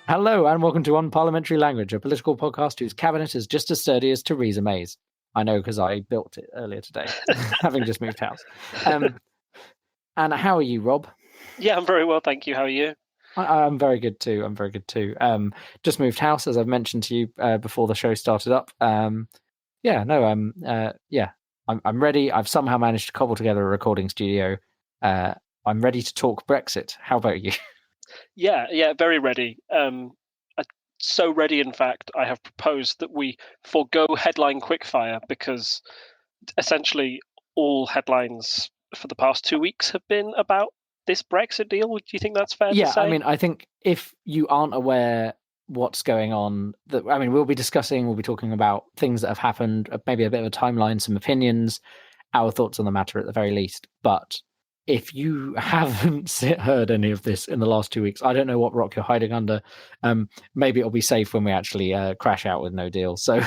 Hello and welcome to On Parliamentary Language, a political podcast whose cabinet is just as sturdy as Theresa May's. I know because I built it earlier today, having just moved house. And how are you, Rob? Yeah, I'm very well, thank you. How are you? I'm very good too. Just moved house, as I've mentioned to you before the show started up. I'm ready. I've somehow managed to cobble together a recording studio. I'm ready to talk Brexit. How about you? Yeah, very ready. So ready, in fact, I have proposed that we forego headline quickfire because essentially all headlines for the past 2 weeks have been about this Brexit deal. Do you think that's fair to say? I mean, I think if you aren't aware what's going on, we'll be talking about things that have happened, maybe a bit of a timeline, some opinions, our thoughts on the matter at the very least. But if you haven't heard any of this in the last 2 weeks, I don't know what rock you're hiding under. Maybe it'll be safe when we actually crash out with no deal. So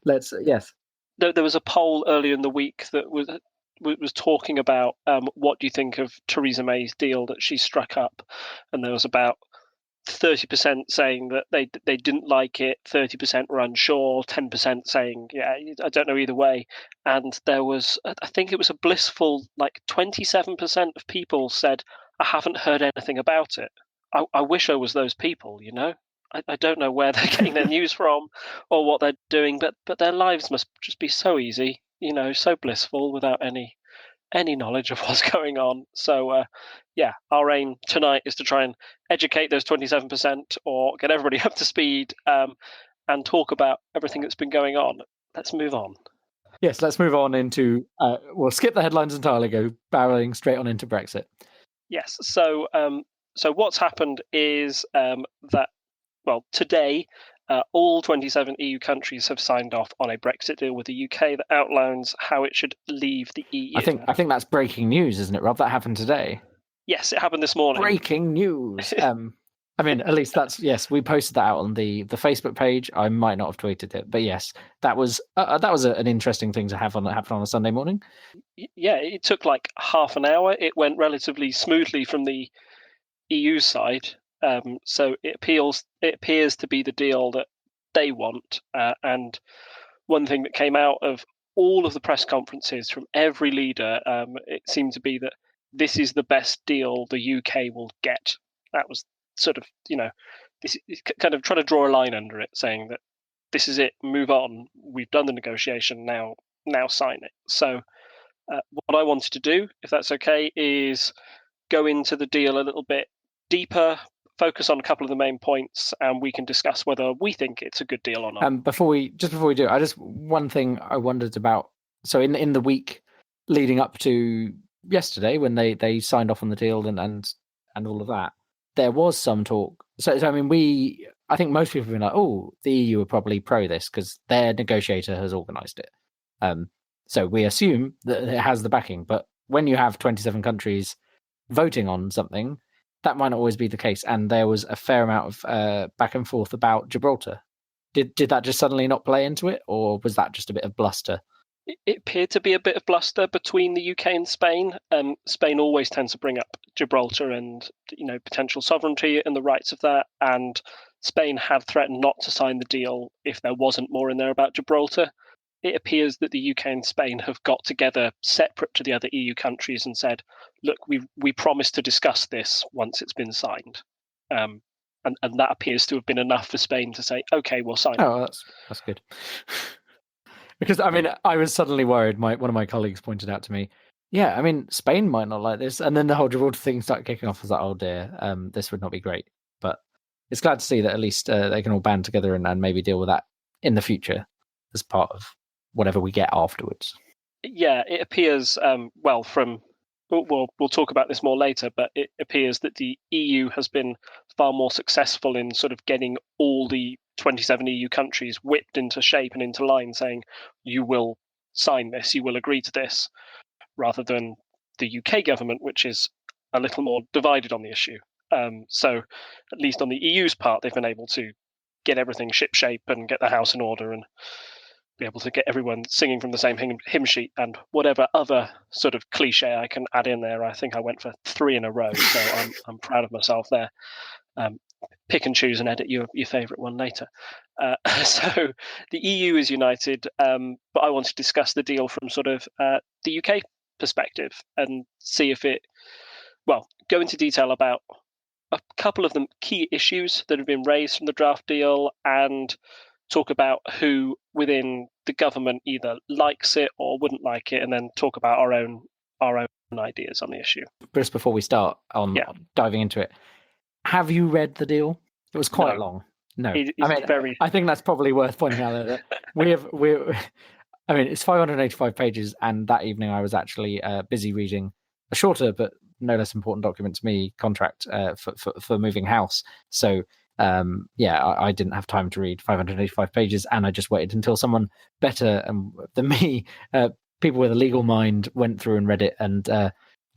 yes. There was a poll earlier in the week that was talking about what do you think of Theresa May's deal that she struck up, and there was about 30% saying that they didn't like it, 30% were unsure, 10% saying, yeah, I don't know either way. And there was, I think it was a blissful, 27% of people said, I haven't heard anything about it. I wish I was those people, you know? I don't know where they're getting their news from or what they're doing, but their lives must just be so easy, you know, so blissful without any knowledge of what's going on. So, our aim tonight is to try and educate those 27% or get everybody up to speed and talk about everything that's been going on. Let's move on. Yes, let's move on into, we'll skip the headlines entirely, go barreling straight on into Brexit. Yes, so what's happened is that, today, all 27 EU countries have signed off on a Brexit deal with the UK that outlines how it should leave the EU. I think that's breaking news, isn't it, Rob? That happened today. Yes, it happened this morning. Breaking news. At least that's, yes, we posted that out on the Facebook page. I might not have tweeted it, but yes, that was an interesting thing to happen on a Sunday morning. Yeah, it took like half an hour. It went relatively smoothly from the EU side. So it appears to be the deal that they want. And one thing that came out of all of the press conferences from every leader, it seemed to be that this is the best deal the UK will get. That was sort of, this is kind of trying to draw a line under it, saying that this is it, move on. We've done the negotiation, now sign it. So what I wanted to do, if that's okay, is go into the deal a little bit deeper, focus on a couple of the main points, and we can discuss whether we think it's a good deal or not. Before we do, one thing I wondered about. So in the week leading up to yesterday, when they signed off on the deal and all of that, there was some talk. So I think most people have been like, oh, the EU are probably pro this because their negotiator has organised it. So we assume that it has the backing. But when you have 27 countries voting on something, that might not always be the case. And there was a fair amount of back and forth about Gibraltar. Did that just suddenly not play into it, or was that just a bit of bluster? It appeared to be a bit of bluster between the UK and Spain. Spain always tends to bring up Gibraltar and potential sovereignty and the rights of that. And Spain had threatened not to sign the deal if there wasn't more in there about Gibraltar. It appears that the UK and Spain have got together separate to the other EU countries and said, look, we promised to discuss this once it's been signed. And that appears to have been enough for Spain to say, okay, we'll sign it. Oh, that's good. Because, I was suddenly worried. One of my colleagues pointed out to me, yeah, Spain might not like this. And then the whole Gibraltar thing started kicking off. I was like, oh dear, this would not be great. But it's glad to see that at least they can all band together and maybe deal with that in the future as part of whatever we get afterwards. Yeah, it appears, we'll talk about this more later, but it appears that the EU has been far more successful in sort of getting all the 27 EU countries whipped into shape and into line, saying, you will sign this, you will agree to this, rather than the UK government, which is a little more divided on the issue. So at least on the EU's part, they've been able to get everything shipshape and get the house in order and be able to get everyone singing from the same hymn sheet, and whatever other sort of cliche I can add in there. I think I went for 3 in a row, so I'm proud of myself there. pick and choose and edit your favourite one later. So the EU is united, but I want to discuss the deal from sort of the UK perspective and see if go into detail about a couple of the key issues that have been raised from the draft deal and talk about who within the government either likes it or wouldn't like it, and then talk about our own ideas on the issue. Just before we start on diving into it, have you read the deal? It was quite long. No, I think that's probably worth pointing out that it's 585 pages, and that evening I was actually busy reading a shorter but no less important document to me, contract for moving house. So I didn't have time to read 585 pages, and I just waited until someone better than me, people with a legal mind, went through and read it. And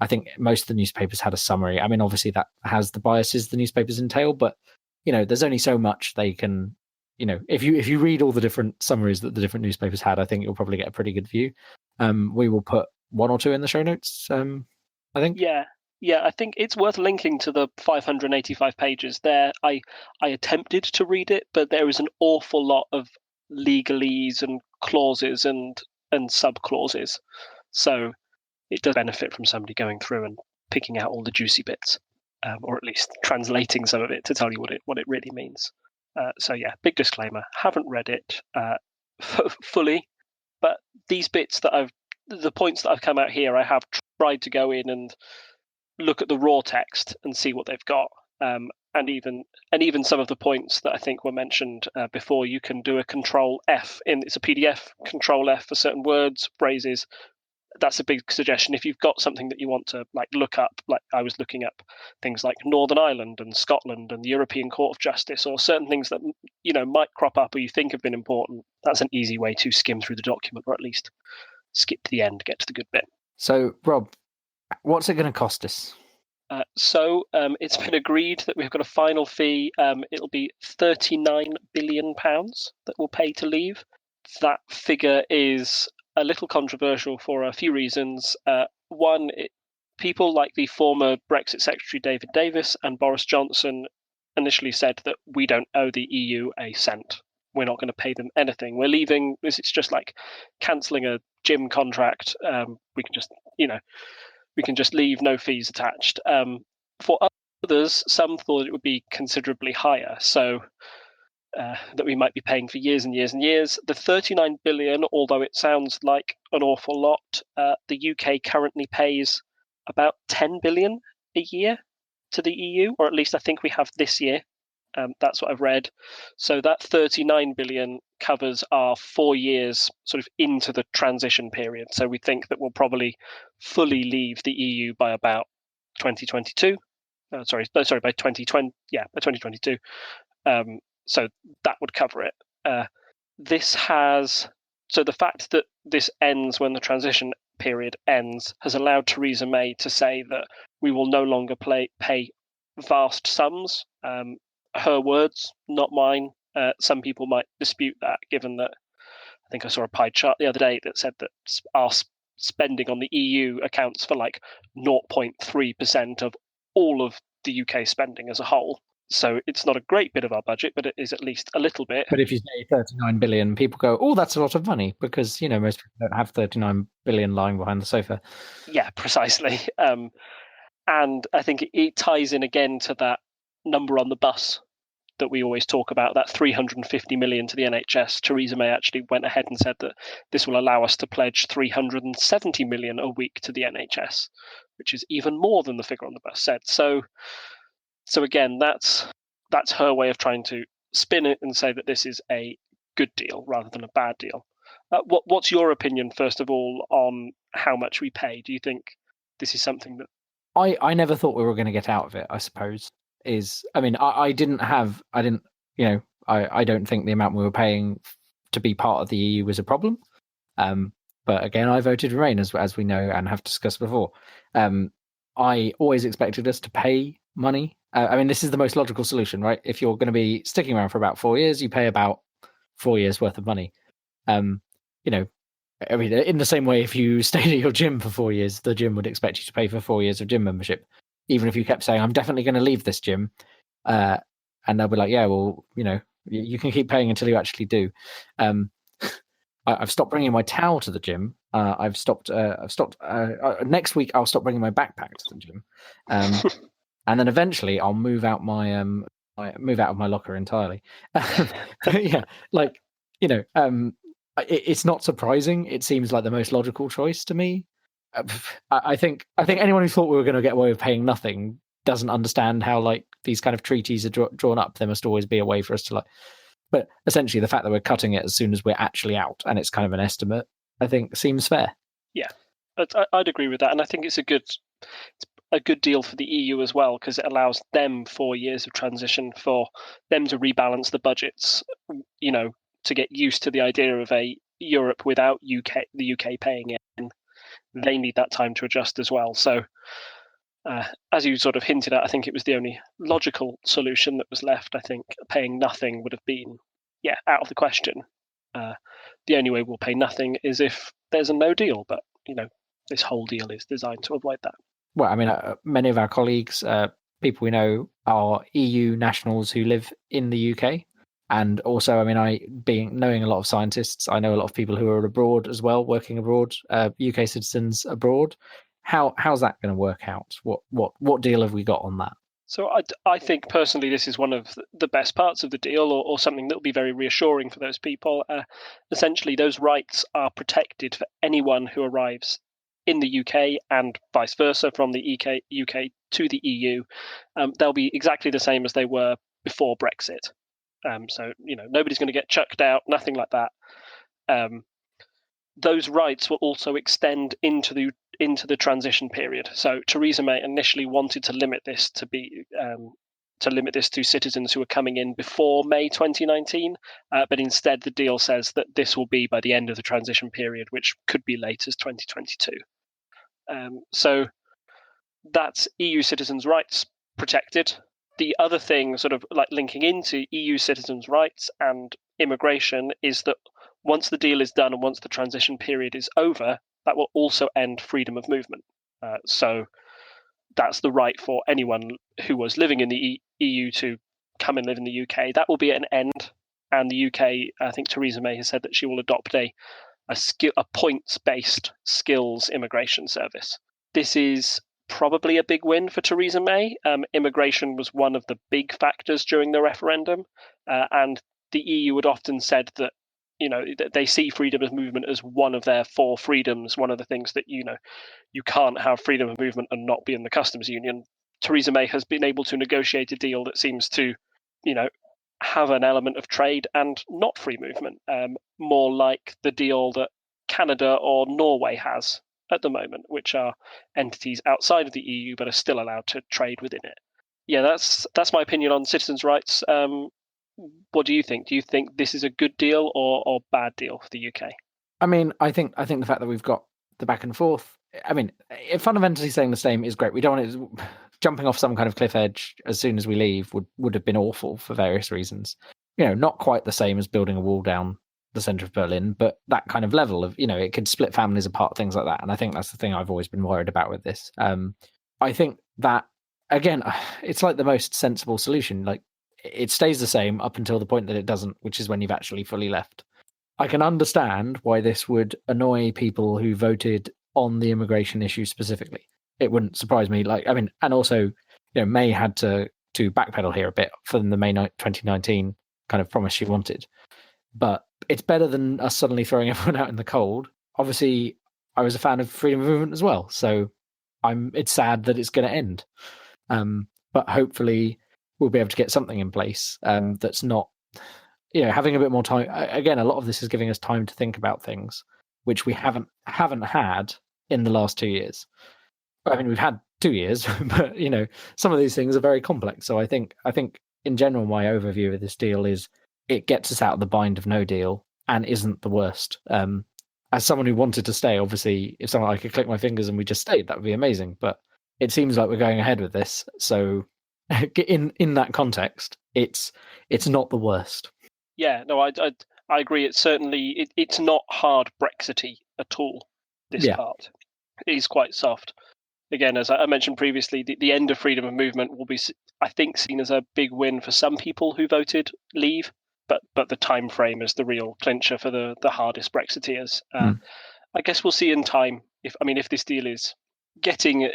I think most of the newspapers had a summary. I mean, obviously that has the biases the newspapers entail, but there's only so much they can. If you read all the different summaries that the different newspapers had, I think you'll probably get a pretty good view. We will put one or two in the show notes. I think. Yeah, I think it's worth linking to the 585 pages there. I attempted to read it, but there is an awful lot of legalese and clauses and sub-clauses. So it does benefit from somebody going through and picking out all the juicy bits, or at least translating some of it to tell you what it really means. Big disclaimer, haven't read it fully, but these bits the points that I've come out here, I have tried to go in and look at the raw text and see what they've got, and even some of the points that I think were mentioned before. You can do a Control F it's a PDF, Control F for certain words, phrases. That's a big suggestion. If you've got something that you want to look up, like I was looking up things like Northern Ireland and Scotland and the European Court of Justice, or certain things that might crop up or you think have been important, that's an easy way to skim through the document, or at least skip to the end, get to the good bit. So, Rob, what's it going to cost us? It's been agreed that we've got a final fee. It'll be £39 billion that we'll pay to leave. That figure is a little controversial for a few reasons. One, people like the former Brexit Secretary David Davis and Boris Johnson initially said that we don't owe the EU a cent. We're not going to pay them anything. We're leaving. It's just like cancelling a gym contract. We can just leave, no fees attached. For others, some thought it would be considerably higher, so that we might be paying for years and years and years. The 39 billion, although it sounds like an awful lot, the UK currently pays about 10 billion a year to the EU, or at least I think we have this year. That's what I've read. So that 39 billion covers our 4 years sort of into the transition period. So we think that we'll probably fully leave the EU by about 2022. By 2020. Yeah, by 2022. So that would cover it. The fact that this ends when the transition period ends has allowed Theresa May to say that we will no longer pay vast sums. Her words, not mine. Some people might dispute that, given that I think I saw a pie chart the other day that said that our spending on the EU accounts for 0.3% of all of the UK spending as a whole. So it's not a great bit of our budget, but it is at least a little bit. But if you say 39 billion, people go, "Oh, that's a lot of money," because most people don't have 39 billion lying behind the sofa. Yeah, precisely. And I think it ties in again to that number on the bus that we always talk about, that 350 million to the NHS. Theresa May actually went ahead and said that this will allow us to pledge 370 million a week to the NHS, which is even more than the figure on the bus said. So again, that's her way of trying to spin it and say that this is a good deal rather than a bad deal. What's your opinion, first of all, on how much we pay? Do you think this is something that... I never thought we were going to get out of it, I suppose. I don't think the amount we were paying to be part of the EU was a problem. But again, I voted Remain, as we know and have discussed before. I always expected us to pay money. This is the most logical solution, right? If you're going to be sticking around for about 4 years, you pay about 4 years worth of money. In the same way, if you stayed at your gym for 4 years, the gym would expect you to pay for 4 years of gym membership, even if you kept saying, "I'm definitely going to leave this gym," and and they'll be like, yeah, well, you can keep paying until you actually do. I've stopped bringing my towel to the gym. I've stopped. Next week, I'll stop bringing my backpack to the gym, and then eventually, I'll move out move out of my locker entirely. But yeah, it's not surprising. It seems like the most logical choice to me. I think anyone who thought we were going to get away with paying nothing doesn't understand how these kind of treaties are drawn up. There must always be a way for us to But essentially, the fact that we're cutting it as soon as we're actually out, and it's kind of an estimate, I think seems fair. Yeah, I'd agree with that, and I think it's a good deal for the EU as well, because it allows them 4 years of transition for them to rebalance the budgets. To get used to the idea of a Europe without the UK paying in. They need that time to adjust as well. So, as you sort of hinted at, I think it was the only logical solution that was left. I think paying nothing would have been, out of the question. The only way we'll pay nothing is if there's a no deal. But, this whole deal is designed to avoid that. Well, I mean, many of our colleagues, people we know, are EU nationals who live in the UK. And also, I mean, knowing a lot of scientists, I know a lot of people who are abroad as well, working abroad, UK citizens abroad. How's that going to work out? What deal have we got on that? So I think personally this is one of the best parts of the deal, or something that will be very reassuring for those people. Essentially, those rights are protected for anyone who arrives in the UK and vice versa from the UK to the EU. They'll be exactly the same as they were before Brexit. So nobody's going to get chucked out, nothing like that. Those rights will also extend into the transition period. So Theresa May initially wanted to limit this to citizens who are coming in before May 2019, but instead the deal says that this will be by the end of the transition period, which could be late as 2022. So that's EU citizens' rights protected. The other thing, sort of like linking into EU citizens' rights and immigration, is that once the deal is done and once the transition period is over, that will also end freedom of movement. So that's the right for anyone who was living in the EU to come and live in the UK. That will be at an end. And the UK, I think Theresa May has said that she will adopt a points-based skills immigration service. This is probably a big win for Theresa May. Immigration was one of the big factors during the referendum, and the EU had often said that they see freedom of movement as one of their 4 freedoms, one of the things that you can't have freedom of movement and not be in the customs union. Theresa May has been able to negotiate a deal that seems to have an element of trade and not free movement, more like the deal that Canada or Norway has at the moment, which are entities outside of the EU but are still allowed to trade within it. Yeah, that's my opinion on citizens' rights. What do you think? Do you think this is a good deal or bad deal for the UK? I mean, I think the fact that we've got the back and forth, I mean, fundamentally saying the same is great. We don't want it jumping off some kind of cliff edge as soon as we leave would have been awful for various reasons. Not quite the same as building a wall down the center of Berlin, but that kind of level of, it could split families apart, things like that. And I think that's the thing I've always been worried about with this. I think that, again, it's like the most sensible solution. Like, it stays the same up until the point that it doesn't, which is when you've actually fully left. I can understand why this would annoy people who voted on the immigration issue specifically. It wouldn't surprise me. And also, May had to backpedal here a bit from the May 2019 kind of promise she wanted. But it's better than us suddenly throwing everyone out in the cold. Obviously, I was a fan of freedom of movement as well, so it's sad that it's going to end. But hopefully, we'll be able to get something in place that's not, having a bit more time. Again, a lot of this is giving us time to think about things, which we haven't had in the last 2 years. I mean, we've had 2 years, but some of these things are very complex. So I think in general, my overview of this deal is it gets us out of the bind of no deal and isn't the worst. As someone who wanted to stay, obviously, if I could click my fingers and we just stayed, that would be amazing. But it seems like we're going ahead with this. So in that context, it's not the worst. Yeah, no, I agree. It's certainly it's not hard Brexity at all. This part, it is quite soft. Again, as I mentioned previously, the end of freedom of movement will be I think, seen as a big win for some people who voted leave, but the time frame is the real clincher for the hardest Brexiteers. I guess we'll see in time if this deal is getting,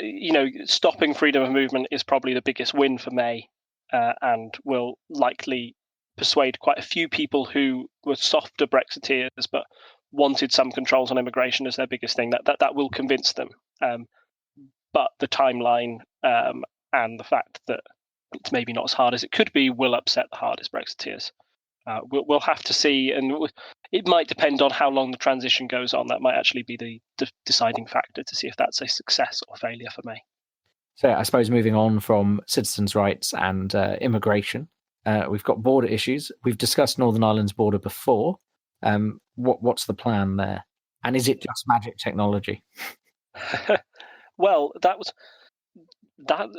stopping freedom of movement is probably the biggest win for May, and will likely persuade quite a few people who were softer Brexiteers but wanted some controls on immigration as their biggest thing. That will convince them. But the timeline and the fact that it's maybe not as hard as it could be will upset the hardest Brexiteers. We'll have to see, and it might depend on how long the transition goes on. That might actually be the deciding factor to see if that's a success or failure for May. So I suppose moving on from citizens' rights and immigration, we've got border issues. We've discussed Northern Ireland's border before. What's the plan there? And is it just magic technology? Well, that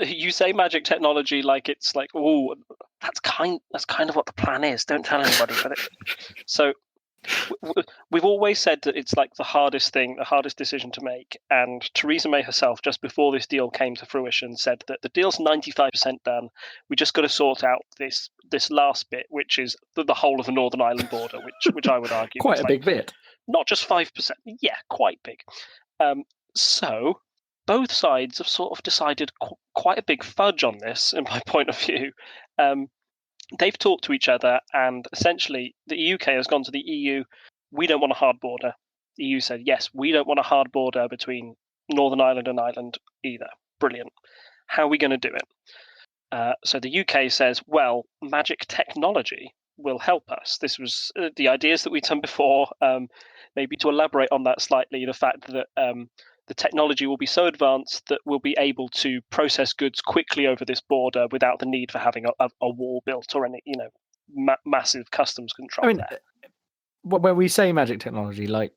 you say magic technology like it's like, oh, that's kind of what the plan is. Don't tell anybody. So we've always said that it's like the hardest decision to make. And Theresa May herself, just before this deal came to fruition, said that the deal's 95% done. We just got to sort out this last bit, which is the whole of the Northern Ireland border, which I would argue quite a big bit. Not just 5%. Yeah, quite big. So both sides have sort of decided quite a big fudge on this, in my point of view. They've talked to each other, and essentially the UK has gone to the EU. We don't want a hard border. The EU said, yes, we don't want a hard border between Northern Ireland and Ireland either. Brilliant. How are we going to do it? So the UK says, well, magic technology will help us. This was the ideas that we've done before. Maybe to elaborate on that slightly, the fact that the technology will be so advanced that we'll be able to process goods quickly over this border without the need for having a wall built or any, massive customs control. There. When we say magic technology, like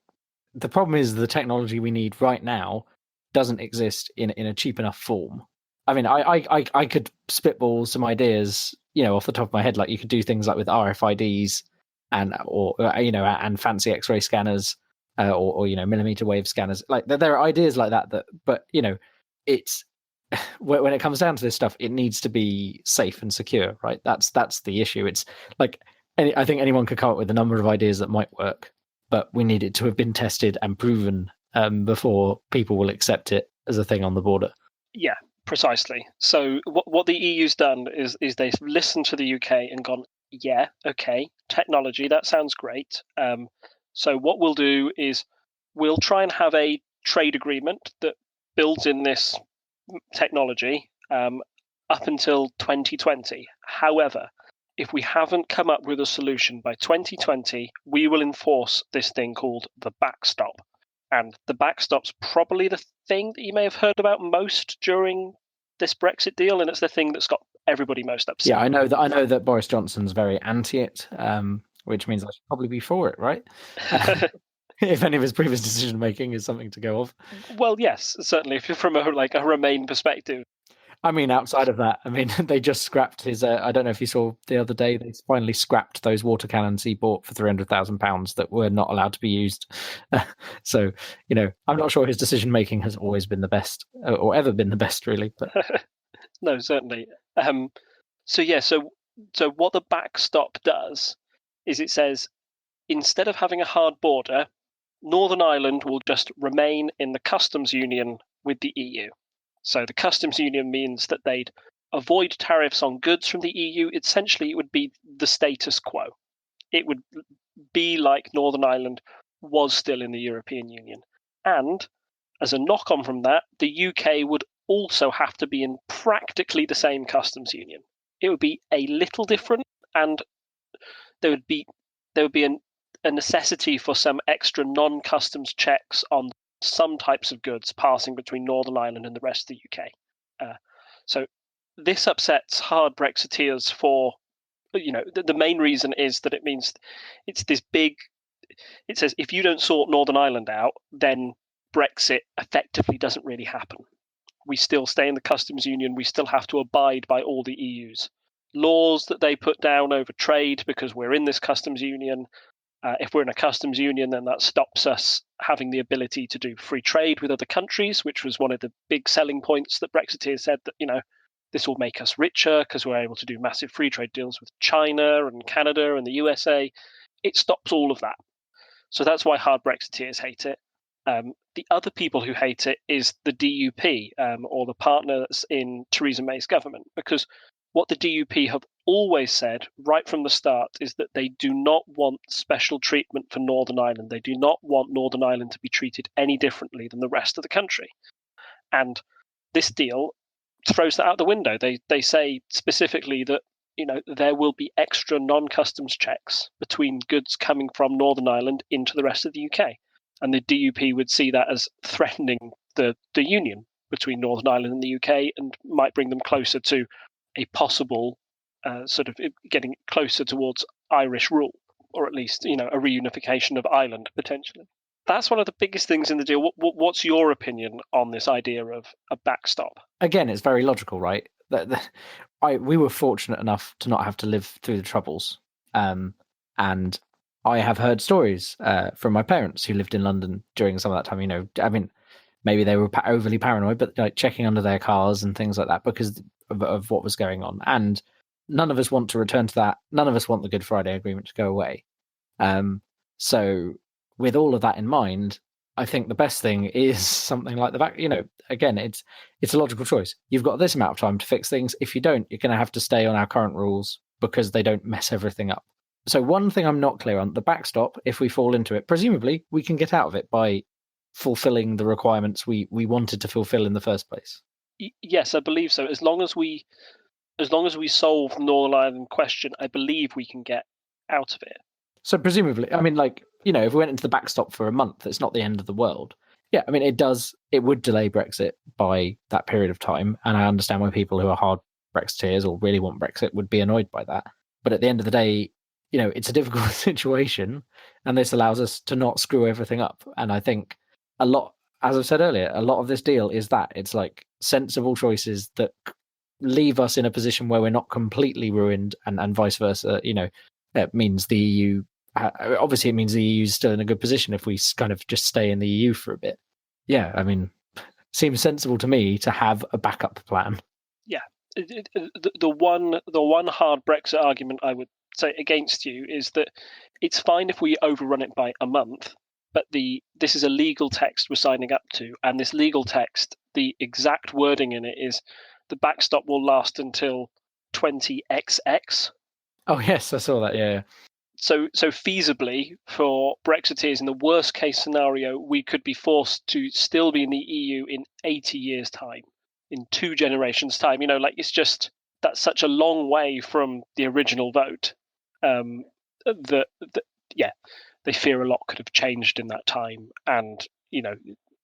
the problem is the technology we need right now doesn't exist in a cheap enough form. I mean, I could spitball some ideas, off the top of my head. Like you could do things like with RFIDs and fancy X-ray scanners. Or millimeter wave scanners. Like there are ideas like that, but it's when it comes down to this stuff, it needs to be safe and secure, right? That's the issue. It's like I think anyone could come up with a number of ideas that might work, but we need it to have been tested and proven before people will accept it as a thing on the border. Yeah, precisely. So what the EU's done is they've listened to the UK and gone, yeah, okay, technology, that sounds great. So what we'll do is we'll try and have a trade agreement that builds in this technology up until 2020. However, if we haven't come up with a solution by 2020, we will enforce this thing called the backstop. And the backstop's probably the thing that you may have heard about most during this Brexit deal, and it's the thing that's got everybody most upset. Yeah, I know that Boris Johnson's very anti it. Which means I should probably be for it, right? If any of his previous decision making is something to go off. Well, yes, certainly. If you're from a Remain perspective. I mean, outside of that, they just scrapped his. I don't know if you saw the other day. They finally scrapped those water cannons he bought for £300,000 that were not allowed to be used. So, I'm not sure his decision making has always been the best or ever been the best, really. But no, certainly. So what the backstop does is it says, instead of having a hard border, Northern Ireland will just remain in the customs union with the EU. So the customs union means that they'd avoid tariffs on goods from the EU. Essentially, it would be the status quo. It would be like Northern Ireland was still in the European Union. And as a knock-on from that, the UK would also have to be in practically the same customs union. It would be a little different, and there would be a necessity for some extra non-customs checks on some types of goods passing between Northern Ireland and the rest of the UK. So this upsets hard Brexiteers for, the main reason is that it means it's this big, it says if you don't sort Northern Ireland out, then Brexit effectively doesn't really happen. We still stay in the customs union. We still have to abide by all the EU's laws that they put down over trade because we're in this customs union. If we're in a customs union, then that stops us having the ability to do free trade with other countries, which was one of the big selling points that Brexiteers said that, this will make us richer because we're able to do massive free trade deals with China and Canada and the USA. It stops all of that. So that's why hard Brexiteers hate it. The other people who hate it is the DUP, or the partners in Theresa May's government, because what the DUP have always said right from the start is that they do not want special treatment for Northern Ireland. They do not want Northern Ireland to be treated any differently than the rest of the country. And this deal throws that out the window. They say specifically that there will be extra non-customs checks between goods coming from Northern Ireland into the rest of the UK. And the DUP would see that as threatening the union between Northern Ireland and the UK and might bring them closer to a possible sort of getting closer towards Irish rule, or at least, a reunification of Ireland, potentially. That's one of the biggest things in the deal. What's your opinion on this idea of a backstop? Again, it's very logical, right? We were fortunate enough to not have to live through the Troubles. And I have heard stories from my parents who lived in London during some of that time. I mean, maybe they were overly paranoid, but like checking under their cars and things like that because of what was going on. And none of us want to return to that. None of us want the Good Friday Agreement to go away. So with all of that in mind, I think the best thing is something like the back. Again, it's a logical choice. You've got this amount of time to fix things. If you don't, you're going to have to stay on our current rules because they don't mess everything up. So one thing I'm not clear on, the backstop, if we fall into it, presumably we can get out of it by fulfilling the requirements we wanted to fulfill in the first place. Yes, I believe so. As long as we solve the Northern Ireland question, I believe we can get out of it. So presumably, I mean, if we went into the backstop for a month, it's not the end of the world. Yeah, I mean, it would delay Brexit by that period of time. And I understand why people who are hard Brexiteers or really want Brexit would be annoyed by that. But at the end of the day, it's a difficult situation, and this allows us to not screw everything up. And I think a lot, as I've said earlier, a lot of this deal is that it's like sensible choices that leave us in a position where we're not completely ruined, and vice versa. It means the EU. Obviously, it means the EU is still in a good position if we kind of just stay in the EU for a bit. Yeah, I mean, seems sensible to me to have a backup plan. Yeah, the one hard Brexit argument I would say against you is that it's fine if we overrun it by a month, but this is a legal text we're signing up to, and this legal text, the exact wording in it is the backstop will last until 20XX. Oh yes, I saw that. Yeah. So feasibly for Brexiteers, in the worst case scenario, we could be forced to still be in the EU in 80 years' time, in 2 generations' time. It's just that's such a long way from the original vote. They fear a lot could have changed in that time, and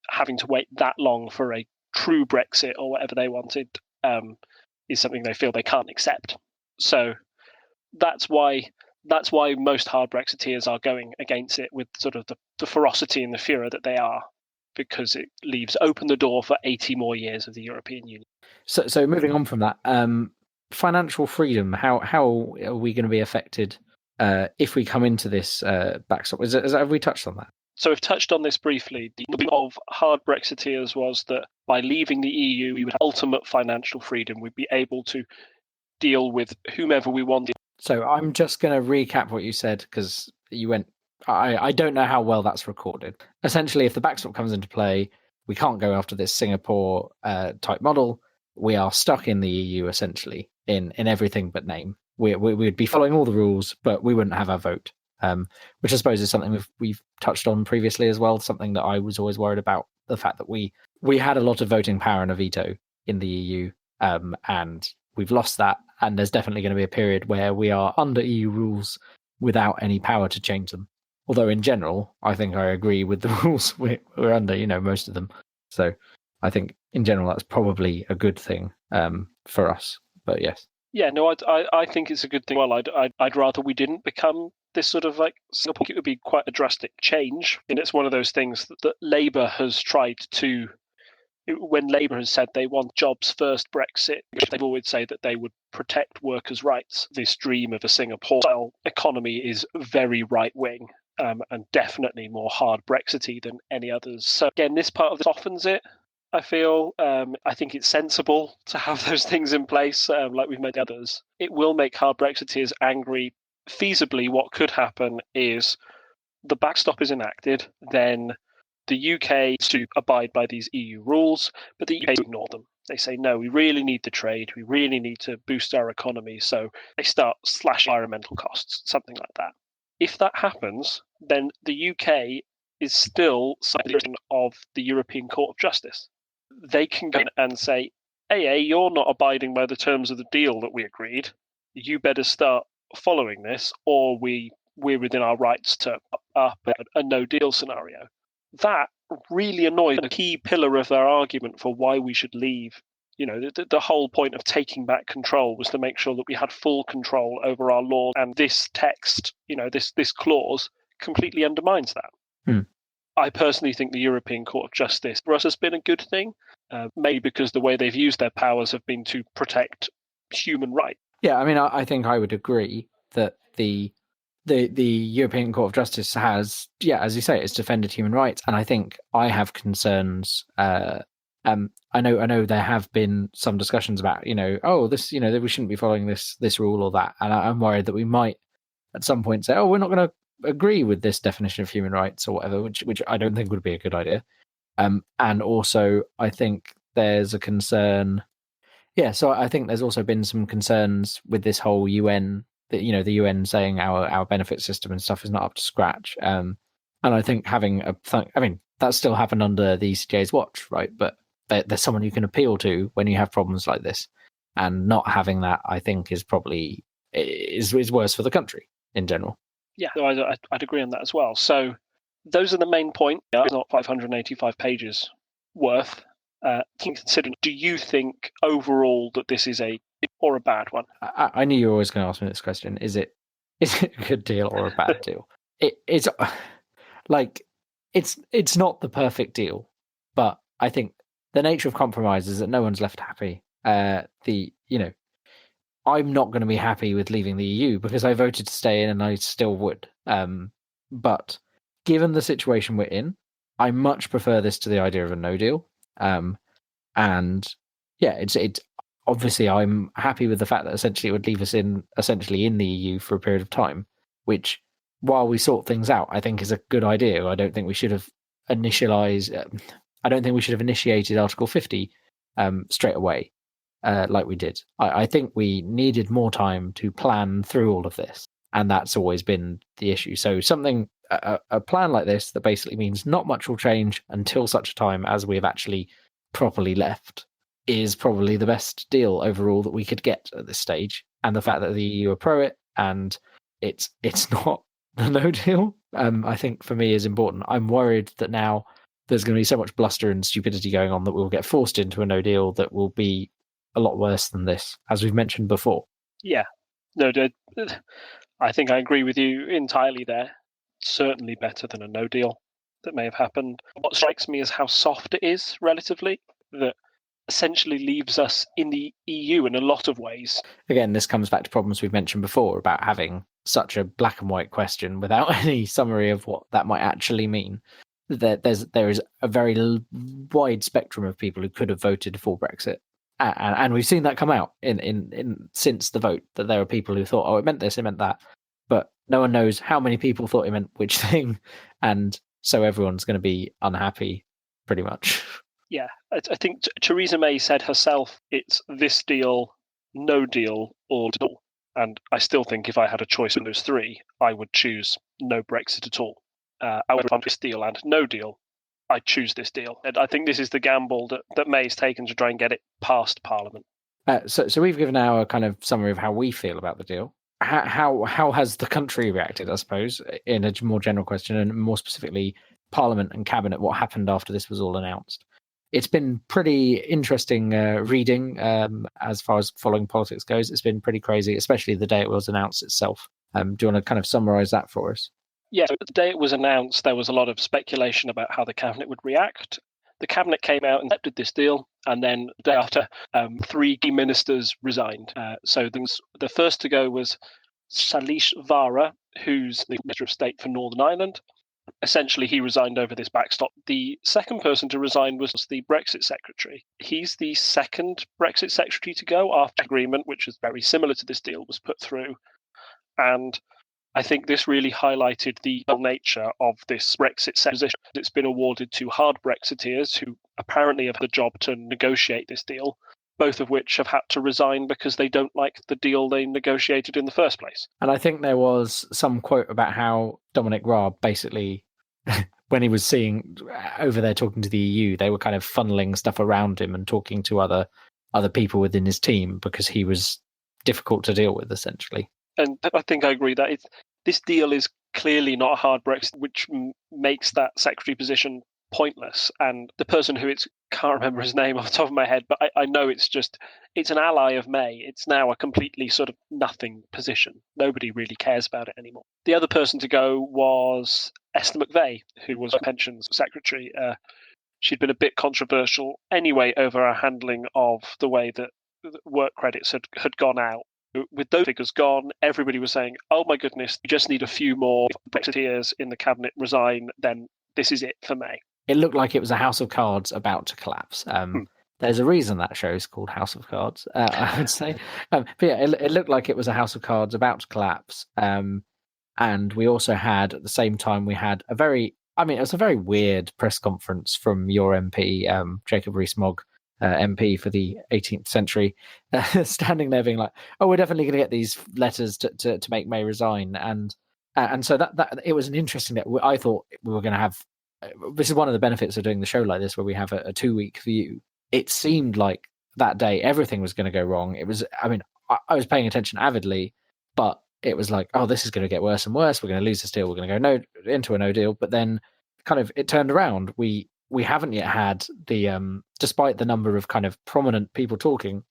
having to wait that long for a true Brexit or whatever they wanted is something they feel they can't accept. So that's why most hard Brexiteers are going against it with sort of the ferocity and the furor that they are, because it leaves open the door for 80 more years of the European Union. So moving on from that, financial freedom. How are we going to be affected if we come into this backstop? Have we touched on that? So we've touched on this briefly. The point of hard Brexiteers was that by leaving the EU, we would have ultimate financial freedom. We'd be able to deal with whomever we wanted. So I'm just going to recap what you said, because you went, I don't know how well that's recorded. Essentially, if the backstop comes into play, we can't go after this Singapore type model. We are stuck in the EU, essentially, in everything but name. We'd be following all the rules, but we wouldn't have our vote, which I suppose is something we've touched on previously as well, something that I was always worried about, the fact that we had a lot of voting power and a veto in the EU, and we've lost that, and there's definitely going to be a period where we are under EU rules without any power to change them. Although in general, I think I agree with the rules we're under, most of them. So I think in general, that's probably a good thing for us. But yes. Yeah, no, I think it's a good thing. Well, I'd rather we didn't become this sort of like Singapore. It would be quite a drastic change. And it's one of those things that Labour has tried to, when Labour has said they want jobs first Brexit, they've always say that they would protect workers' rights. This dream of a Singapore-style economy is very right-wing, and definitely more hard Brexity than any others. So again, this part of it softens it. I feel. I think it's sensible to have those things in place, like we've made the others. It will make hard Brexiteers angry. Feasibly, what could happen is the backstop is enacted, then the UK to abide by these EU rules, but the UK ignore them. They say, no, we really need the trade, we really need to boost our economy, so they start slashing environmental costs, something like that. If that happens, then the UK is still subject of the European Court of Justice. They can go in and say, AA, you're not abiding by the terms of the deal that we agreed. You better start following this, or we're within our rights to up a no-deal scenario. That really annoys the key pillar of their argument for why we should leave. You know, the whole point of taking back control was to make sure that we had full control over our laws, and this text, you know, this clause completely undermines that. I personally think the European Court of Justice for us has been a good thing, maybe because the way they've used their powers have been to protect human rights. Yeah, I mean, I think I would agree that the European Court of Justice has, yeah, as you say, it's defended human rights, and I think I have concerns. I know there have been some discussions about, you know, oh, this, you know, that we shouldn't be following this rule or that, and I'm worried that we might at some point say, oh, we're not going to agree with this definition of human rights or whatever, which I don't think would be a good idea. And also, I think there's a concern. Yeah, so I think there's also been some concerns with this whole UN, that, you know, the UN saying our benefit system and stuff is not up to scratch. And I think having I mean, that's still happened under the ECJ's watch, right? But there's someone you can appeal to when you have problems like this, and not having that, I think, is probably is worse for the country in general. Yeah, I'd agree on that as well. So those are the main points. It's not 585 pages worth. Considering, do you think overall that this is a or a bad one? I knew you were always going to ask me this question. Is it a good deal or a bad deal? It's like it's not the perfect deal, but I think the nature of compromise is that no one's left happy. You know, I'm not going to be happy with leaving the EU because I voted to stay in, and I still would. But given the situation we're in, I much prefer this to the idea of a no deal. And yeah, it's obviously I'm happy with the fact that essentially it would leave us in the EU for a period of time, which, while we sort things out, I think is a good idea. I don't think we should have initiated Article 50 straight away like we did. I think we needed more time to plan through all of this, and that's always been the issue. So a plan like this that basically means not much will change until such a time as we have actually properly left is probably the best deal overall that we could get at this stage. And the fact that the EU are pro it and it's not the no deal, I think for me is important. I'm worried that now there's going to be so much bluster and stupidity going on that we'll get forced into a no deal that will be a lot worse than this, as we've mentioned before. Yeah, no, I think I agree with you entirely there. Certainly better than a no deal that may have happened. What strikes me is how soft it is relatively, that essentially leaves us in the EU in a lot of ways. Again, this comes back to problems we've mentioned before about having such a black and white question without any summary of what that might actually mean. There is a very wide spectrum of people who could have voted for Brexit. And we've seen that come out in since the vote, that there are people who thought, oh, it meant this, it meant that. But no one knows how many people thought it meant which thing. And so everyone's going to be unhappy, pretty much. Yeah, I think Theresa May said herself, it's this deal, no deal, or deal. And I still think if I had a choice in those three, I would choose no Brexit at all. I would want this deal and no deal. I'd choose this deal. And I think this is the gamble that May's taken to try and get it past Parliament. So we've given our kind of summary of how we feel about the deal. How has the country reacted, I suppose, in a more general question, and more specifically, Parliament and Cabinet, what happened after this was all announced? It's been pretty interesting reading as far as following politics goes. It's been pretty crazy, especially the day it was announced itself. Do you want to kind of summarise that for us? Yeah, so the day it was announced, there was a lot of speculation about how the Cabinet would react. The Cabinet came out and accepted this deal, and then the day after, 3 key ministers resigned. So the first to go was Salish Vara, who's the Minister of State for Northern Ireland. essentially he resigned over this backstop. The second person to resign was the Brexit secretary. He's the second Brexit secretary to go after agreement, which is very similar to this deal, was put through. And I think this really highlighted the nature of this Brexit position. It's been awarded to hard Brexiteers who apparently have the job to negotiate this deal, both of which have had to resign because they don't like the deal they negotiated in the first place. And I think there was some quote about how Dominic Raab basically, when he was seeing over there talking to the EU, they were kind of funneling stuff around him and talking to other people within his team because he was difficult to deal with, essentially. And I think I agree that this deal is clearly not a hard Brexit, which makes that secretary position pointless. And the person who can't remember his name off the top of my head, but I know it's an ally of May. It's now a completely sort of nothing position. Nobody really cares about it anymore. The other person to go was Esther McVeigh, who was pensions secretary. She'd been a bit controversial anyway over her handling of the way that work credits had gone out. With those figures gone, everybody was saying, oh my goodness, you just need a few more Brexiteers in the cabinet resign, then this is it for May. It looked like it was a house of cards about to collapse. There's a reason that show is called House of Cards, I would say. But yeah, it looked like it was a house of cards about to collapse. And we also had, at the same time, it was a very weird press conference from your MP, Jacob Rees-Mogg, MP for the 18th century, standing there being like, oh, we're definitely going to get these letters to make May resign. And so that it was an interesting, I thought we were going to have, this is one of the benefits of doing the show like this, where we have a 2-week view. It seemed like that day everything was going to go wrong. It was, I was paying attention avidly, but it was like, oh, this is going to get worse and worse. We're going to lose this deal. We're going to go into a no deal. But then kind of it turned around. We haven't yet had the, despite the number of kind of prominent people talking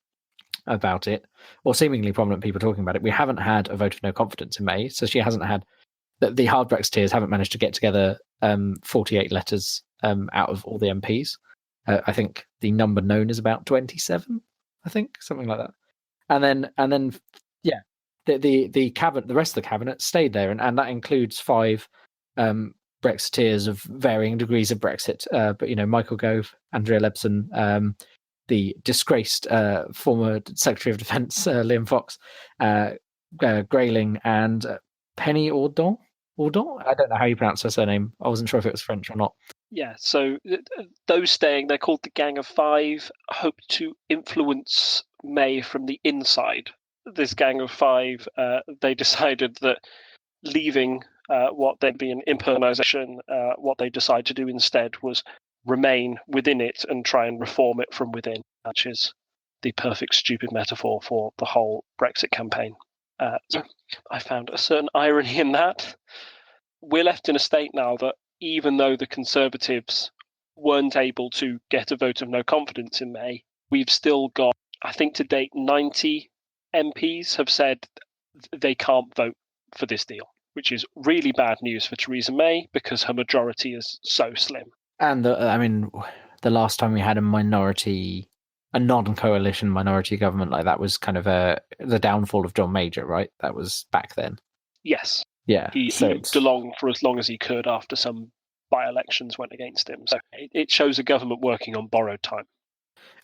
about it, or seemingly prominent people talking about it, we haven't had a vote of no confidence in May. So she hasn't had, the hard Brexiteers haven't managed to get together 48 letters out of all the MPs. I think the number known is about 27, I think, something like that. And then yeah, the cabinet, the rest of the cabinet stayed there, and that includes 5 Brexiteers of varying degrees of Brexit. But Michael Gove, Andrea Leibson, the disgraced former Secretary of Defence Liam Fox, Grayling, and Penny Audon. I don't know how you pronounce her surname. I wasn't sure if it was French or not. Yeah, so those staying, they're called the Gang of 5, hope to influence May from the inside. This Gang of 5, they decided that leaving what there'd be an impernisation, what they decided to do instead was remain within it and try and reform it from within, which is the perfect stupid metaphor for the whole Brexit campaign. So I found a certain irony in that. We're left in a state now that even though the Conservatives weren't able to get a vote of no confidence in May, we've still got, I think to date, 90 MPs have said they can't vote for this deal, which is really bad news for Theresa May because her majority is so slim. And the last time we had a non-coalition minority government like that was kind of the downfall of John Major, right? That was back then. Yes. Yeah. He looked along for as long as he could after some by-elections went against him. So it shows a government working on borrowed time.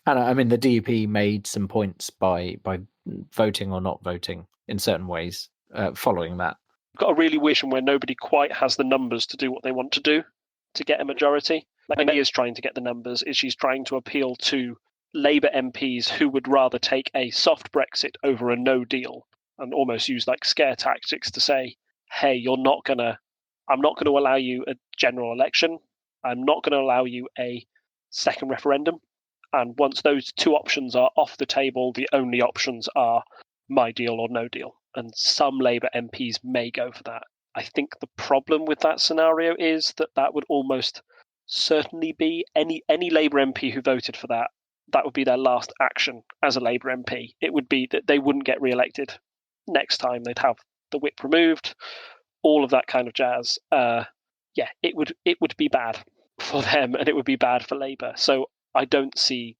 And the DUP made some points by voting or not voting in certain ways following that. We've got a really weird one where nobody quite has the numbers to do what they want to do to get a majority. May is trying to get the numbers. She's trying to appeal to Labour MPs who would rather take a soft Brexit over a no deal and almost use like scare tactics to say, hey, I'm not going to allow you a general election. I'm not going to allow you a second referendum. And once those 2 options are off the table, the only options are my deal or no deal. And some Labour MPs may go for that. I think the problem with that scenario is that would almost certainly be any Labour MP who voted for that would be their last action as a Labour MP. It would be that they wouldn't get re-elected next time. They'd have the whip removed, all of that kind of jazz. It would be bad for them and it would be bad for Labour. So I don't see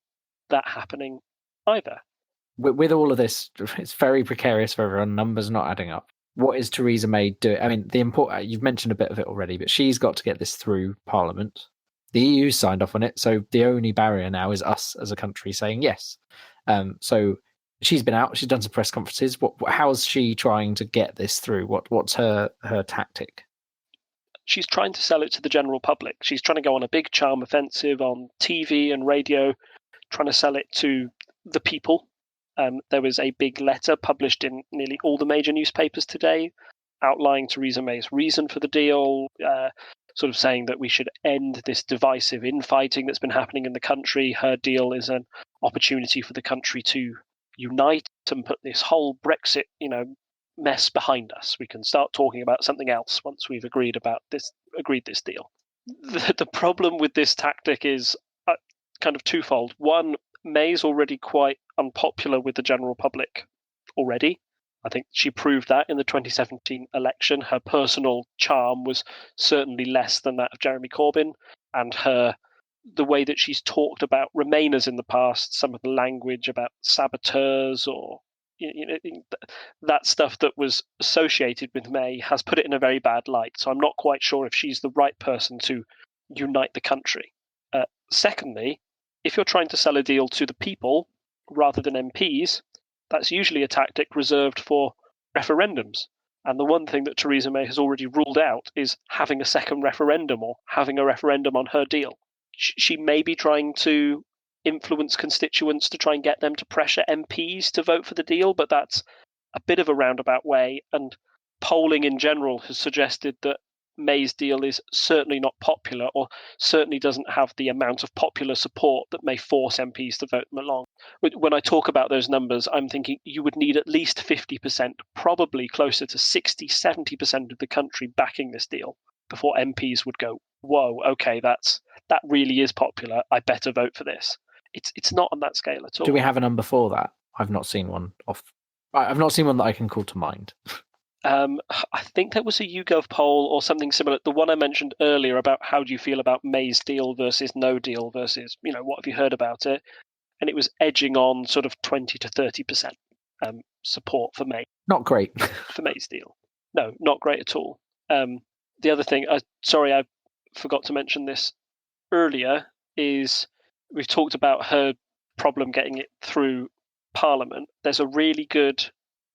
that happening either. With all of this, it's very precarious for everyone. Numbers not adding up. what is Theresa May doing? I mean, you've mentioned a bit of it already, but she's got to get this through Parliament. The EU signed off on it, so the only barrier now is us as a country saying yes. So she's been out, she's done some press conferences. How's she trying to get this through? What's her tactic? She's trying to sell it to the general public. She's trying to go on a big charm offensive on TV and radio, trying to sell it to the people. There was a big letter published in nearly all the major newspapers today outlining Theresa May's reason for the deal, sort of saying that we should end this divisive infighting that's been happening in the country. Her deal is an opportunity for the country to unite and put this whole Brexit, mess behind us. We can start talking about something else once we've agreed this deal. The problem with this tactic is kind of twofold. One, May's already quite unpopular with the general public already. I think she proved that in the 2017 election. Her personal charm was certainly less than that of Jeremy Corbyn, and the way that she's talked about Remainers in the past, some of the language about saboteurs or that stuff that was associated with May has put it in a very bad light. So I'm not quite sure if she's the right person to unite the country. Secondly, if you're trying to sell a deal to the people rather than MPs, that's usually a tactic reserved for referendums. And the one thing that Theresa May has already ruled out is having a second referendum or having a referendum on her deal. She may be trying to influence constituents to try and get them to pressure MPs to vote for the deal, but that's a bit of a roundabout way. And polling in general has suggested that May's deal is certainly not popular, or certainly doesn't have the amount of popular support that may force MPs to vote them along. When I talk about those numbers, I'm thinking you would need at least 50%, probably closer to 60, 70% of the country backing this deal before MPs would go, whoa, okay, that really is popular. I better vote for this. It's not on that scale at all. Do we have a number for that? I've not seen one I've not seen one that I can call to mind. I think there was a YouGov poll or something similar. The one I mentioned earlier about how do you feel about May's deal versus no deal versus, what have you heard about it? And it was edging on sort of 20 to 30% support for May. Not great. For May's deal. No, not great at all. The other thing, I forgot to mention this earlier, is we've talked about her problem getting it through Parliament. There's a really good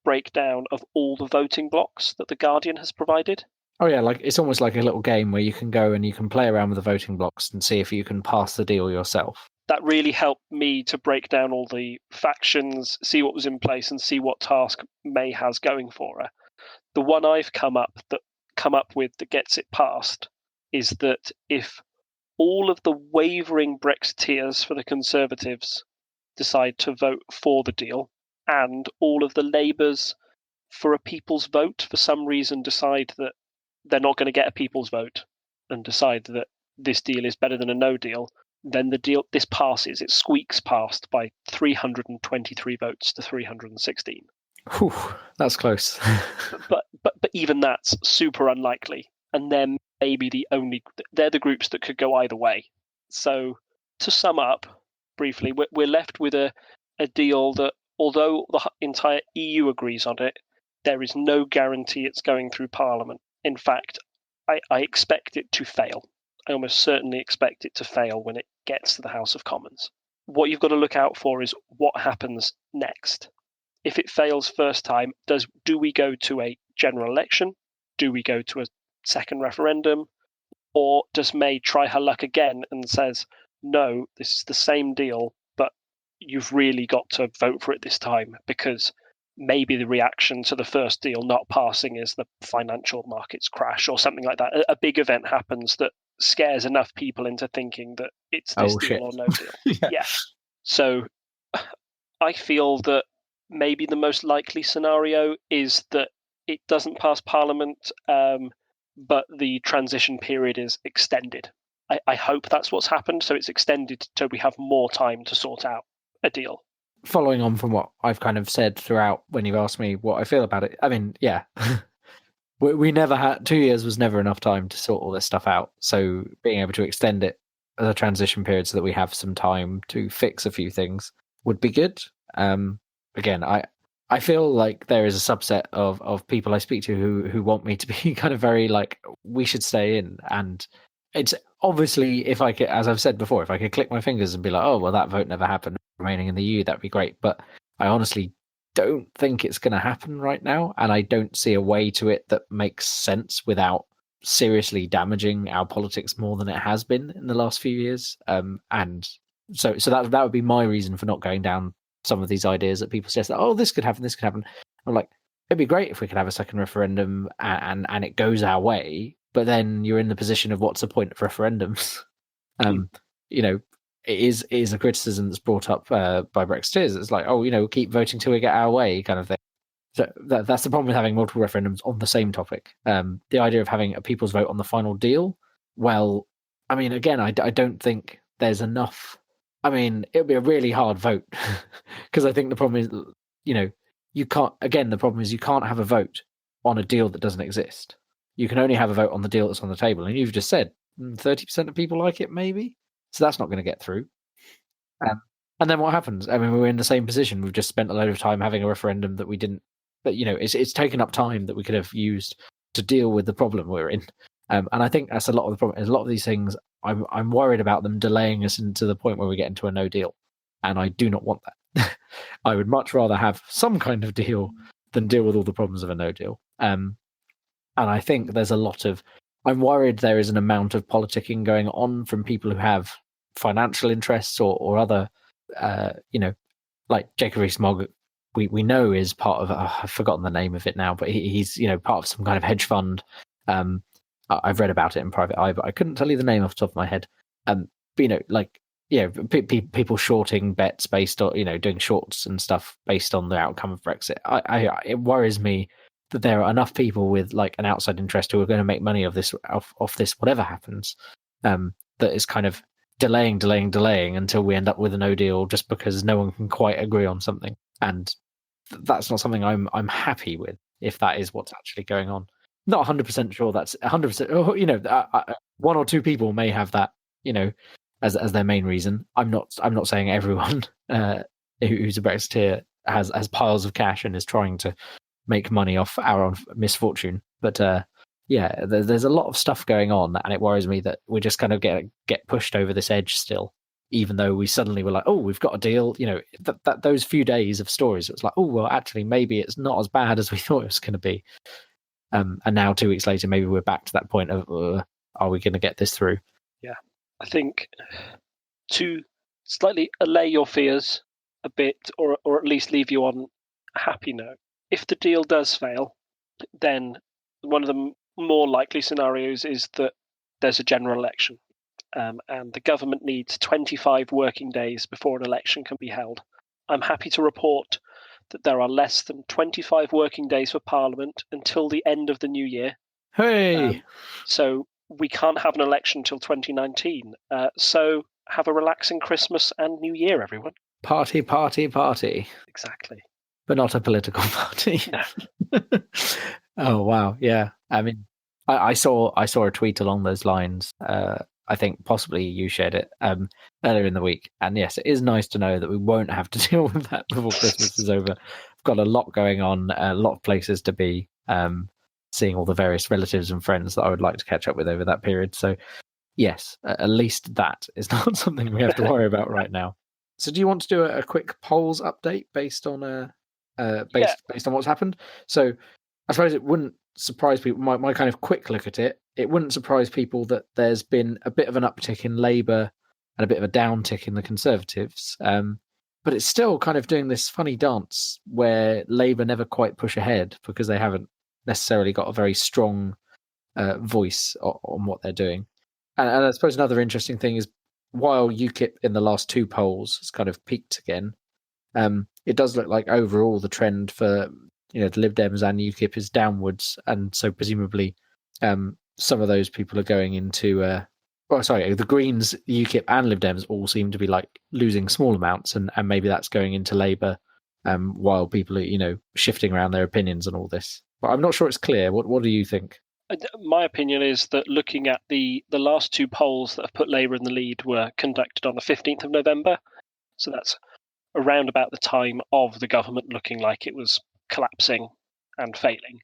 breakdown of all the voting blocks that The Guardian has provided. Oh yeah, it's almost like a little game where you can go and you can play around with the voting blocks and see if you can pass the deal yourself. That really helped me to break down all the factions, see what was in place, and see what task May has going for her. The one I've come up with that gets it passed is that if all of the wavering Brexiteers for the Conservatives decide to vote for the deal, and all of the Labours for a people's vote for some reason decide that they're not going to get a people's vote and decide that this deal is better than a no deal, then this passes. It squeaks past by 323 votes to 316. Whew, that's close. but even that's super unlikely. And then maybe they're the groups that could go either way. So to sum up briefly, we're left with a deal that, although the entire EU agrees on it, there is no guarantee it's going through Parliament. In fact, I expect it to fail. I almost certainly expect it to fail when it gets to the House of Commons. What you've got to look out for is what happens next. If it fails first time, do we go to a general election? Do we go to a second referendum? Or does May try her luck again and says, no, this is the same deal, but you've really got to vote for it this time, because maybe the reaction to the first deal not passing is the financial markets crash or something like that. A big event happens that scares enough people into thinking that it's this deal or no deal. Yeah. So I feel that maybe the most likely scenario is that it doesn't pass Parliament, but the transition period is extended. I hope that's what's happened. So it's extended so we have more time to sort out a deal. Following on from what I've kind of said throughout when you've asked me what I feel about it, I mean, yeah, we never had 2 years was never enough time to sort all this stuff out. So being able to extend it as a transition period so that we have some time to fix a few things would be good. Again, I feel like there is a subset of people I speak to who want me to be kind of very like, we should stay in. And it's obviously, if I could, as I've said before, if I could click my fingers and be like, oh, well, that vote never happened, remaining in the EU, that'd be great. But I honestly don't think it's going to happen right now. And I don't see a way to it that makes sense without seriously damaging our politics more than it has been in the last few years. And so that would be my reason for not going down some of these ideas that people suggest that, oh, this could happen, this could happen. I'm like, it'd be great if we could have a second referendum and it goes our way, but then you're in the position of what's the point of referendums? You know, it is a criticism that's brought up by Brexiteers. It's like, oh, keep voting till we get our way kind of thing. So that's the problem with having multiple referendums on the same topic. The idea of having a people's vote on the final deal, well, I mean, again, I don't think there's enough. I mean, it'll be a really hard vote because I think the problem is, you can't. Again, the problem is you can't have a vote on a deal that doesn't exist. You can only have a vote on the deal that's on the table, and you've just said 30% of people like it, maybe. So that's not going to get through. And then what happens? I mean, we're in the same position. We've just spent a load of time having a referendum that we didn't. But it's taken up time that we could have used to deal with the problem we're in. And I think that's a lot of the problem. A lot of these things, I'm worried about them delaying us into the point where we get into a no deal, and I do not want that. I would much rather have some kind of deal than deal with all the problems of a no deal. And I think there's a lot of. I'm worried there is an amount of politicking going on from people who have financial interests or other, like Jacob Rees-Mogg. We know is part of. I've forgotten the name of it now, but he's part of some kind of hedge fund. I've read about it in private eye, but I couldn't tell you the name off the top of my head. But people shorting bets based on doing shorts and stuff based on the outcome of Brexit. It worries me that there are enough people with like an outside interest who are going to make money of this off this whatever happens. That is kind of delaying until we end up with a no deal just because no one can quite agree on something, and that's not something I'm happy with if that is what's actually going on. Not 100% sure that's 100%. One or two people may have that, as their main reason. I'm not saying everyone who's a Brexiteer has piles of cash and is trying to make money off our own misfortune. But there's a lot of stuff going on, and it worries me that we just kind of get pushed over this edge still. Even though we suddenly were like, oh, we've got a deal, that those few days of stories, it was like, oh, well, actually, maybe it's not as bad as we thought it was going to be. And now 2 weeks later, maybe we're back to that point of, are we going to get this through? Yeah, I think to slightly allay your fears a bit, or at least leave you on a happy note, if the deal does fail, then one of the more likely scenarios is that there's a general election. And the government needs 25 working days before an election can be held. I'm happy to report that there are less than 25 working days for Parliament until the end of the new year. Hey! So we can't have an election until 2019. So have a relaxing Christmas and New Year, everyone. Party, party, party. Exactly. But not a political party. No. Oh, wow. Yeah. I mean, I saw a tweet along those lines. I think possibly you shared it earlier in the week. And yes, it is nice to know that we won't have to deal with that before Christmas is over. We've got a lot going on, a lot of places to be, seeing all the various relatives and friends that I would like to catch up with over that period. So yes, at least that is not something we have to worry about right now. So do you want to do a quick polls update based on based on what's happened? So I suppose it wouldn't surprise people. My kind of quick look at it, it wouldn't surprise people that there's been a bit of an uptick in Labour and a bit of a downtick in the Conservatives. But it's still kind of doing this funny dance where Labour never quite push ahead because they haven't necessarily got a very strong voice on what they're doing. And I suppose another interesting thing is while UKIP in the last two polls has kind of peaked again, it does look like overall the trend for the Lib Dems and UKIP is downwards, and so presumably some of those people are going into the Greens, UKIP and Lib Dems all seem to be like losing small amounts, and maybe that's going into Labour while people are shifting around their opinions and all this. But I'm not sure it's clear. What do you think? My opinion is that looking at the last two polls that have put Labour in the lead were conducted on the 15th of November. So that's around about the time of the government looking like it was collapsing and failing.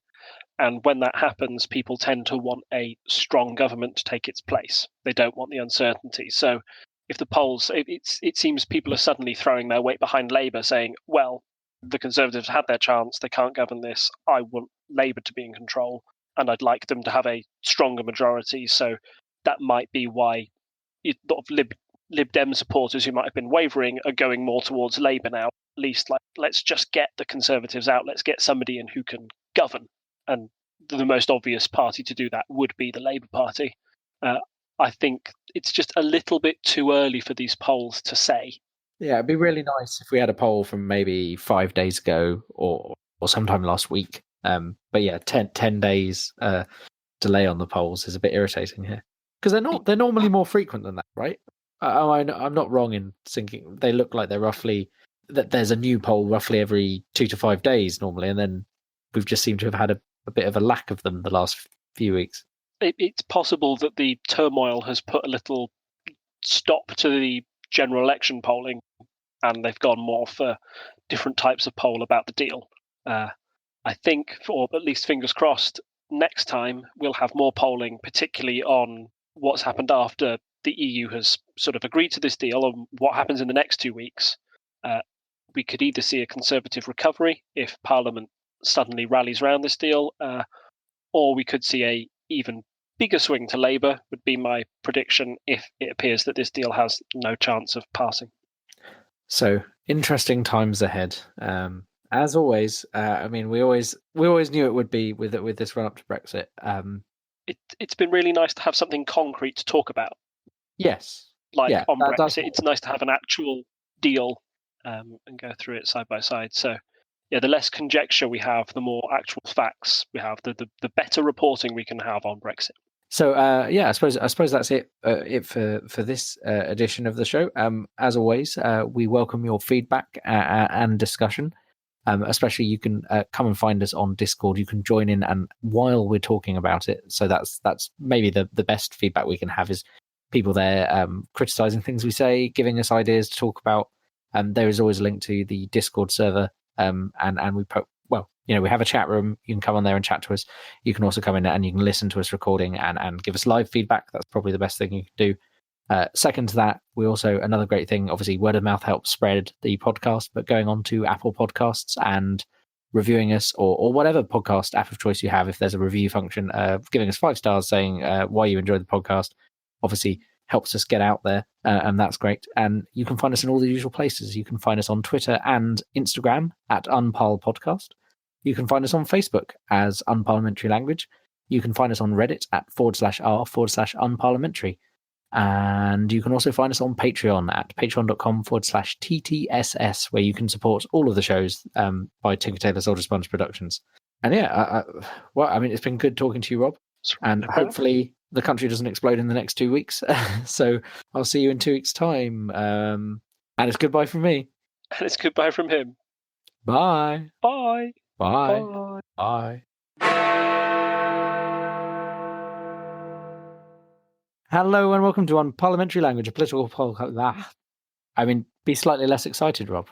And when that happens, people tend to want a strong government to take its place. They don't want the uncertainty. So if the polls, it seems people are suddenly throwing their weight behind Labour, saying, well, the Conservatives had their chance, they can't govern this, I want Labour to be in control, and I'd like them to have a stronger majority. So that might be why Lib Dem supporters who might have been wavering are going more towards Labour now. At least, like, let's just get the Conservatives out, let's get somebody in who can govern. And the most obvious party to do that would be the Labour Party. I think it's just a little bit too early for these polls to say. Yeah, it'd be really nice if we had a poll from maybe 5 days ago or sometime last week. But yeah, 10 days delay on the polls is a bit irritating here, because they're normally more frequent than that, right? I'm not wrong in thinking they look like they're roughly that there's a new poll roughly every 2 to 5 days normally, and then we've just seemed to have had a bit of a lack of them the last few weeks. It's possible that the turmoil has put a little stop to the general election polling, and they've gone more for different types of poll about the deal. I think, or at least fingers crossed, next time we'll have more polling, particularly on what's happened after the EU has sort of agreed to this deal and what happens in the next 2 weeks. We could either see a Conservative recovery if Parliament suddenly rallies around this deal, or we could see a even bigger swing to Labour, would be my prediction, if it appears that this deal has no chance of passing. So interesting times ahead. As always, I mean, we always knew it would be with this run up to Brexit. It's been really nice to have something concrete to talk about. Yes, like yeah, on Brexit, it's nice to have an actual deal and go through it side by side. So yeah, the less conjecture we have, the more actual facts we have, the better reporting we can have on Brexit. So yeah, I suppose that's it for this edition of the show. As always, we welcome your feedback and discussion. Especially, you can come and find us on Discord. You can join in, and while we're talking about it, so that's maybe the best feedback we can have is people there criticizing things we say, giving us ideas to talk about. There is always a link to the Discord server, and we put, well, we have a chat room. You can come on there and chat to us. You can also come in and you can listen to us recording and give us live feedback. That's probably the best thing you can do. Second to that, we also, another great thing, obviously word of mouth helps spread the podcast, but going on to Apple Podcasts and reviewing us, or whatever podcast app of choice you have, if there's a review function, giving us 5 stars saying why you enjoyed the podcast, obviously helps us get out there, and that's great. And you can find us in all the usual places. You can find us on Twitter and Instagram at Unparl Podcast. You can find us on Facebook as Unparliamentary Language. You can find us on Reddit at /r/unparliamentary. And you can also find us on Patreon at patreon.com/TTSS, where you can support all of the shows by Tinker Tailor Soldier Sponge Productions. And yeah, well, I mean, it's been good talking to you, Rob. And hopefully the country doesn't explode in the next 2 weeks. So I'll see you in 2 weeks' time. And it's goodbye from me. And it's goodbye from him. Bye. Bye. Bye. Bye. Bye. Hello and welcome to Unparliamentary Language, a political podcast. I mean, be slightly less excited, Rob.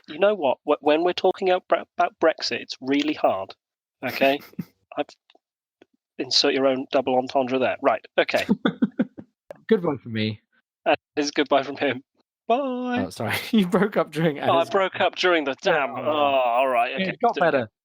You know what? When we're talking about Brexit, it's really hard. Okay? Insert your own double entendre there. Right, okay. Goodbye from me. And it's goodbye from him. Bye. Oh, sorry. You broke up during... I broke up during the damn... Oh, all right. Okay. It got better.